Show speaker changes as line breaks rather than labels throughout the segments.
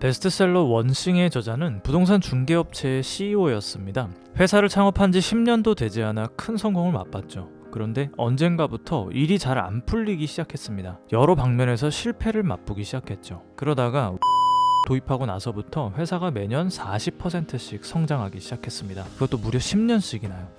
베스트셀러 원싱의 저자는 부동산 중개업체의 CEO였습니다. 회사를 창업한 지 10년도 되지 않아 큰 성공을 맛봤죠. 그런데 언젠가부터 일이 잘 안 풀리기 시작했습니다. 여러 방면에서 실패를 맛보기 시작했죠. 그러다가 도입하고 나서부터 회사가 매년 40%씩 성장하기 시작했습니다. 그것도 무려 10년씩이나요.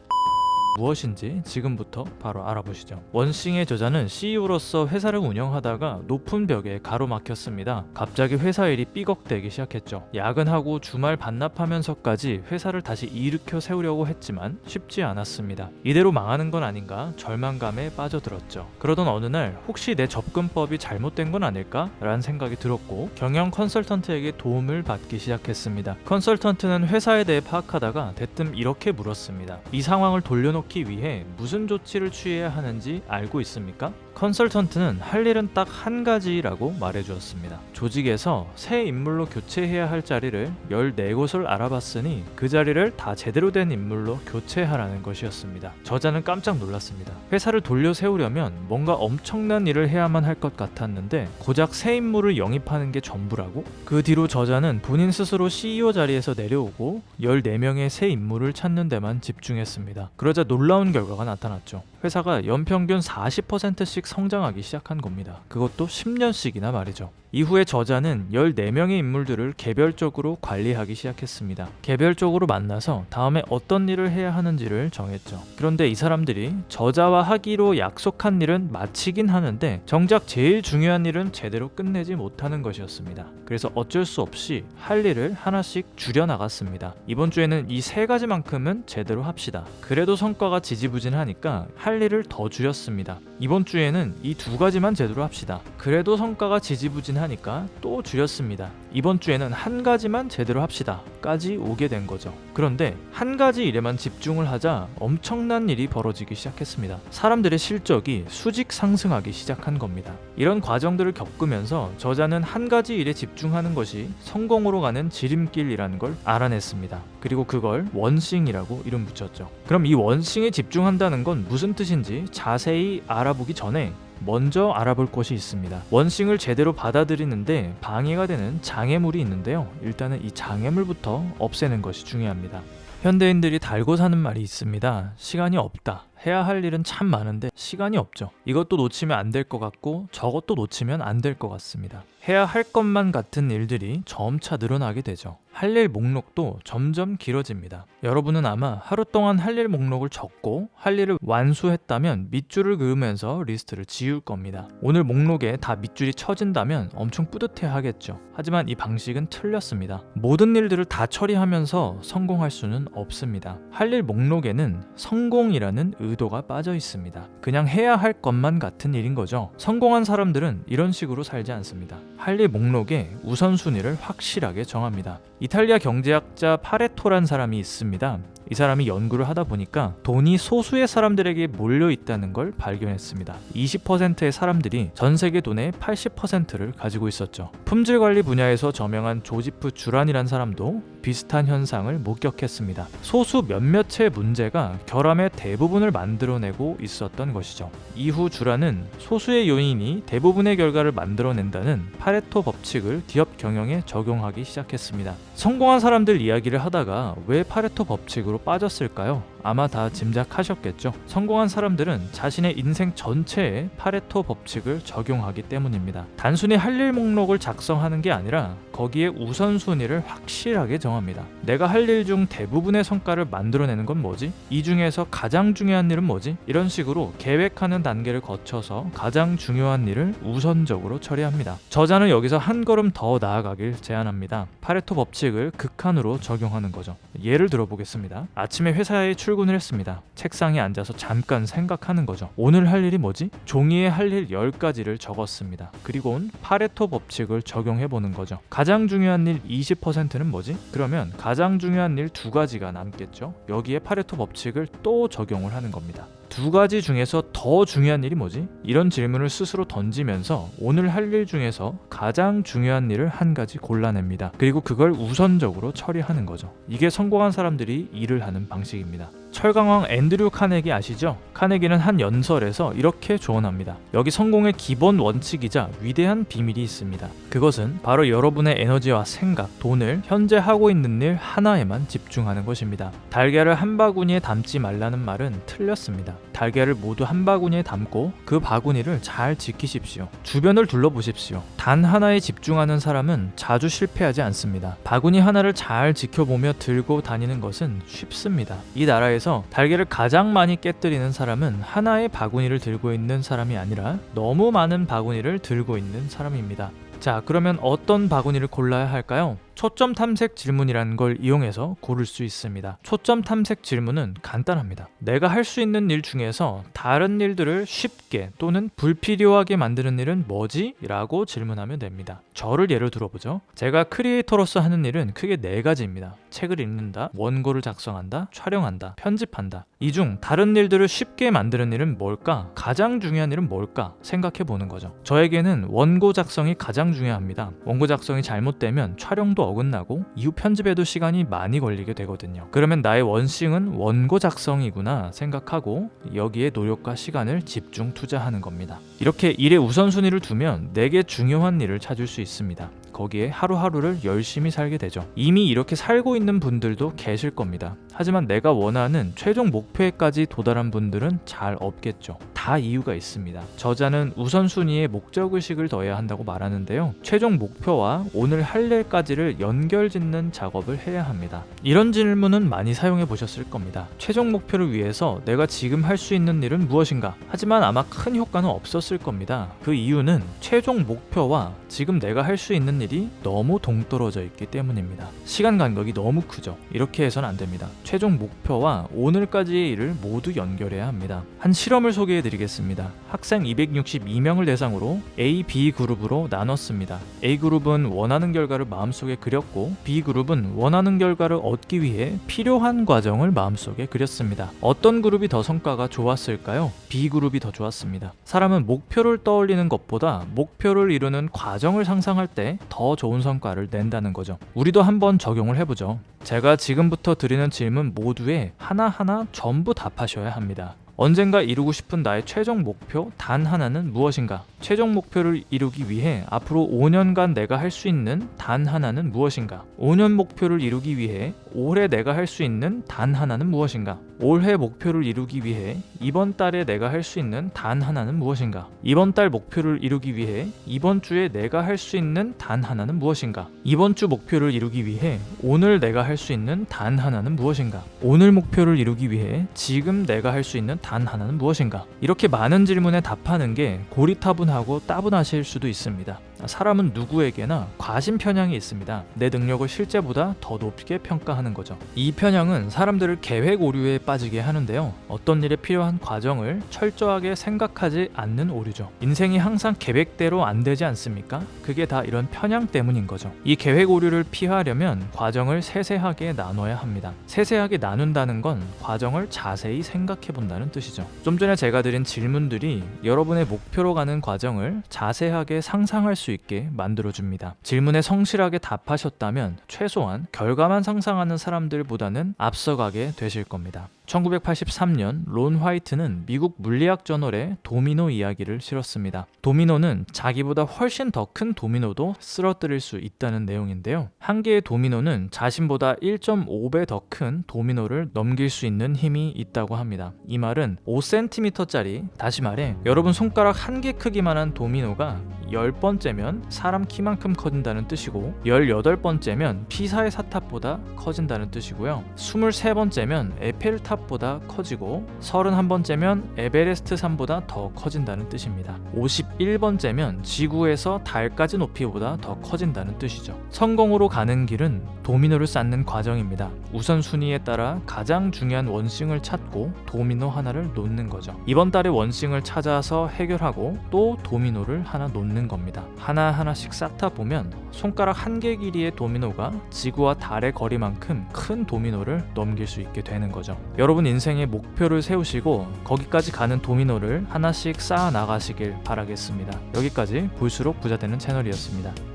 무엇인지 지금부터 바로 알아보시죠. 원싱의 저자는 CEO로서 회사를 운영하다가 높은 벽에 가로막혔습니다. 갑자기 회사 일이 삐걱대기 시작했죠. 야근하고 주말 반납하면서까지 회사를 다시 일으켜 세우려고 했지만 쉽지 않았습니다. 이대로 망하는 건 아닌가 절망감에 빠져들었죠. 그러던 어느 날 혹시 내 접근법이 잘못된 건 아닐까? 라는 생각이 들었고 경영 컨설턴트에게 도움을 받기 시작했습니다. 컨설턴트는 회사에 대해 파악하다가 대뜸 이렇게 물었습니다. 이 상황을 돌려놓기 위해 무슨 조치를 취해야 하는지 알고 있습니까? 컨설턴트는 할 일은 딱 한 가지라고 말해주었습니다. 조직에서 새 인물로 교체해야 할 자리를 14곳을 알아봤으니 그 자리를 다 제대로 된 인물로 교체하라는 것이었습니다. 저자는 깜짝 놀랐습니다. 회사를 돌려 세우려면 뭔가 엄청난 일을 해야만 할 것 같았는데 고작 새 인물을 영입하는 게 전부라고? 그 뒤로 저자는 본인 스스로 CEO 자리에서 내려오고 14명의 새 인물을 찾는 데만 집중했습니다. 그러자 놀라운 결과가 나타났죠. 회사가 연평균 40%씩 성장하기 시작한 겁니다. 그것도 10년씩이나 말이죠. 이후에 저자는 14명의 인물들을 개별적으로 관리하기 시작했습니다. 개별적으로 만나서 다음에 어떤 일을 해야 하는지를 정했죠. 그런데 이 사람들이 저자와 하기로 약속한 일은 마치긴 하는데 정작 제일 중요한 일은 제대로 끝내지 못하는 것이었습니다. 그래서 어쩔 수 없이 할 일을 하나씩 줄여나갔습니다. 이번 주에는 이 3가지만큼은 제대로 합시다. 그래도 성과가 지지부진하니까 할 일을 더 줄였습니다. 이번 주에는 이 2가지만 제대로 합시다. 그래도 성과가 지지부진하니까 또 줄였습니다. 이번 주에는 한 가지만 제대로 합시다 까지 오게 된 거죠. 그런데 한 가지 일에만 집중을 하자 엄청난 일이 벌어지기 시작했습니다. 사람들의 실적이 수직 상승하기 시작한 겁니다. 이런 과정들을 겪으면서 저자는 한 가지 일에 집중하는 것이 성공으로 가는 지름길이라는 걸 알아냈습니다. 그리고 그걸 원싱이라고 이름 붙였죠. 그럼 이 원싱에 집중한다는 건 무슨 뜻인지 자세히 알아보기 전에 먼저 알아볼 것이 있습니다. 원싱을 제대로 받아들이는데 방해가 되는 장애물이 있는데요. 일단은 이 장애물부터 없애는 것이 중요합니다. 현대인들이 달고 사는 말이 있습니다. 시간이 없다. 해야 할 일은 참 많은데 시간이 없죠. 이것도 놓치면 안 될 것 같고 저것도 놓치면 안 될 것 같습니다. 해야 할 것만 같은 일들이 점차 늘어나게 되죠. 할 일 목록도 점점 길어집니다. 여러분은 아마 하루 동안 할 일 목록을 적고 할 일을 완수했다면 밑줄을 그으면서 리스트를 지울 겁니다. 오늘 목록에 다 밑줄이 쳐진다면 엄청 뿌듯해 하겠죠. 하지만 이 방식은 틀렸습니다. 모든 일들을 다 처리하면서 성공할 수는 없습니다. 할 일 목록에는 성공이라는 의도가 빠져 있습니다. 그냥 해야 할 것만 같은 일인 거죠. 성공한 사람들은 이런 식으로 살지 않습니다. 할 일 목록에 우선순위를 확실하게 정합니다. 이탈리아 경제학자 파레토란 사람이 있습니다. 이 사람이 연구를 하다 보니까 돈이 소수의 사람들에게 몰려 있다는 걸 발견했습니다. 20%의 사람들이 전 세계 돈의 80%를 가지고 있었죠. 품질 관리 분야에서 저명한 조지프 주란이란 사람도 비슷한 현상을 목격했습니다. 소수 몇몇의 문제가 결함의 대부분을 만들어내고 있었던 것이죠. 이후 주란은 소수의 요인이 대부분의 결과를 만들어낸다는 파레토 법칙을 기업 경영에 적용하기 시작했습니다. 성공한 사람들 이야기를 하다가 왜 파레토 법칙으로 빠졌을까요? 아마 다 짐작하셨겠죠. 성공한 사람들은 자신의 인생 전체에 파레토 법칙을 적용하기 때문입니다. 단순히 할 일 목록을 작성하는 게 아니라 거기에 우선순위를 확실하게 정합니다. 내가 할 일 중 대부분의 성과를 만들어내는 건 뭐지? 이 중에서 가장 중요한 일은 뭐지? 이런 식으로 계획하는 단계를 거쳐서 가장 중요한 일을 우선적으로 처리합니다. 저자는 여기서 한 걸음 더 나아가길 제안합니다. 파레토 법칙을 극한으로 적용하는 거죠. 예를 들어보겠습니다. 아침에 회사에 출근을 했습니다. 책상에 앉아서 잠깐 생각하는 거죠. 오늘 할 일이 뭐지? 종이에 할 일 10가지를 적었습니다. 그리고는 파레토 법칙을 적용해보는 거죠. 가장 중요한 일 20%는 뭐지? 그러면 가장 중요한 일 2가지가 남겠죠. 여기에 파레토 법칙을 또 적용을 하는 겁니다. 두 가지 중에서 더 중요한 일이 뭐지? 이런 질문을 스스로 던지면서 오늘 할 일 중에서 가장 중요한 일을 한 가지 골라냅니다. 그리고 그걸 우선적으로 처리하는 거죠. 이게 성공한 사람들이 일을 하는 방식입니다. 철강왕 앤드류 카네기 아시죠? 카네기는 한 연설에서 이렇게 조언합니다. 여기 성공의 기본 원칙이자 위대한 비밀이 있습니다. 그것은 바로 여러분의 에너지와 생각, 돈을 현재 하고 있는 일 하나에만 집중하는 것입니다. 달걀을 한 바구니에 담지 말라는 말은 틀렸습니다. 달걀을 모두 한 바구니에 담고 그 바구니를 잘 지키십시오. 주변을 둘러보십시오. 단 하나에 집중하는 사람은 자주 실패하지 않습니다. 바구니 하나를 잘 지켜보며 들고 다니는 것은 쉽습니다. 이 나라에서 달걀을 가장 많이 깨뜨리는 사람은 하나의 바구니를 들고 있는 사람이 아니라 너무 많은 바구니를 들고 있는 사람입니다. 자, 그러면 어떤 바구니를 골라야 할까요? 초점 탐색 질문이라는 걸 이용해서 고를 수 있습니다. 초점 탐색 질문은 간단합니다. 내가 할 수 있는 일 중에서 다른 일들을 쉽게 또는 불필요하게 만드는 일은 뭐지? 라고 질문하면 됩니다. 저를 예로 들어보죠. 제가 크리에이터로서 하는 일은 크게 4가지입니다. 책을 읽는다, 원고를 작성한다, 촬영한다, 편집한다. 이 중 다른 일들을 쉽게 만드는 일은 뭘까? 가장 중요한 일은 뭘까? 생각해 보는 거죠. 저에게는 원고 작성이 가장 중요합니다. 원고 작성이 잘못되면 촬영도 어긋나고 이후 편집에도 시간이 많이 걸리게 되거든요. 그러면 나의 원칙은 원고 작성이구나 생각하고 여기에 노력과 시간을 집중 투자하는 겁니다. 이렇게 일의 우선순위를 두면 내게 중요한 일을 찾을 수 있습니다. 거기에 하루하루를 열심히 살게 되죠. 이미 이렇게 살고 있는 분들도 계실 겁니다. 하지만 내가 원하는 최종 목표에까지 도달한 분들은 잘 없겠죠. 다 이유가 있습니다. 저자는 우선순위에 목적의식을 더해야 한다고 말하는데요. 최종 목표와 오늘 할 일까지를 연결짓는 작업을 해야 합니다. 이런 질문은 많이 사용해 보셨을 겁니다. 최종 목표를 위해서 내가 지금 할 수 있는 일은 무엇인가? 하지만 아마 큰 효과는 없었을 겁니다. 그 이유는 최종 목표와 지금 내가 할 수 있는 일이 너무 동떨어져 있기 때문입니다. 시간 간격이 너무 크죠. 이렇게 해서는 안 됩니다. 최종 목표와 오늘까지의 일을 모두 연결해야 합니다. 한 실험을 소개해 드리겠습니다. 학생 262명을 대상으로 A, B 그룹으로 나눴습니다. A 그룹은 원하는 결과를 마음속에 그렸고 B 그룹은 원하는 결과를 얻기 위해 필요한 과정을 마음속에 그렸습니다. 어떤 그룹이 더 성과가 좋았을까요? B 그룹이 더 좋았습니다. 사람은 목표를 떠올리는 것보다 목표를 이루는 과정을 상상할 때 더 좋은 성과를 낸다는 거죠. 우리도 한번 적용을 해보죠. 제가 지금부터 드리는 질문 모두에 하나하나 전부 답하셔야 합니다. 언젠가 이루고 싶은 나의 최종 목표 단 하나는 무엇인가? 최종 목표를 이루기 위해 앞으로 5년간 내가 할 수 있는 단 하나는 무엇인가? 5년 목표를 이루기 위해 올해 내가 할 수 있는 단 하나는 무엇인가? 올해 목표를 이루기 위해 이번 달에 내가 할 수 있는 단 하나는 무엇인가? 이번 달 목표를 이루기 위해 이번 주에 내가 할 수 있는 단 하나는 무엇인가? 이번 주 목표를 이루기 위해 오늘 내가 할 수 있는 단 하나는 무엇인가? 오늘 목표를 이루기 위해 지금 내가 할 수 있는 단 하나는 무엇인가? 이렇게 많은 질문에 답하는 게 고리타분하고 따분하실 수도 있습니다. 사람은 누구에게나 과신 편향이 있습니다. 내 능력을 실제보다 더 높게 평가하는 거죠. 이 편향은 사람들을 계획 오류에 빠지게 하는데요. 어떤 일에 필요한 과정을 철저하게 생각하지 않는 오류죠. 인생이 항상 계획대로 안 되지 않습니까? 그게 다 이런 편향 때문인 거죠. 이 계획 오류를 피하려면 과정을 세세하게 나눠야 합니다. 세세하게 나눈다는 건 과정을 자세히 생각해 본다는 뜻이죠. 좀 전에 제가 드린 질문들이 여러분의 목표로 가는 과정을 자세하게 상상할 수 있게 만들어줍니다. 질문에 성실하게 답하셨다면 최소한 결과만 상상하는 사람들보다는 앞서가게 되실 겁니다. 1983년 론 화이트는 미국 물리학 저널에 도미노 이야기를 실었습니다. 도미노는 자기보다 훨씬 더 큰 도미노도 쓰러뜨릴 수 있다는 내용인데요. 한 개의 도미노는 자신보다 1.5배 더 큰 도미노를 넘길 수 있는 힘이 있다고 합니다. 이 말은 5cm짜리, 다시 말해 여러분 손가락 한 개 크기만한 도미노가 10번째면 사람 키만큼 커진다는 뜻이고 18번째면 피사의 사탑보다 커진다는 뜻이고요. 23번째면 에펠탑보다 커지고 31번째면 에베레스트 산보다 더 커진다는 뜻입니다. 51번째면 지구에서 달까지 높이보다 더 커진다는 뜻이죠. 성공으로 가는 길은 도미노를 쌓는 과정입니다. 우선순위에 따라 가장 중요한 원싱을 찾고 도미노 하나를 놓는 거죠. 이번 달에 원싱을 찾아서 해결하고 또 도미노를 하나 놓는 겁니다. 하나하나씩 쌓다 보면 손가락 한 개 길이의 도미노가 지구와 달의 거리만큼 큰 도미노를 넘길 수 있게 되는 거죠. 여러분 여러분 인생의 목표를 세우시고 거기까지 가는 도미노를 하나씩 쌓아 나가시길 바라겠습니다. 여기까지 볼수록 부자 되는 채널이었습니다.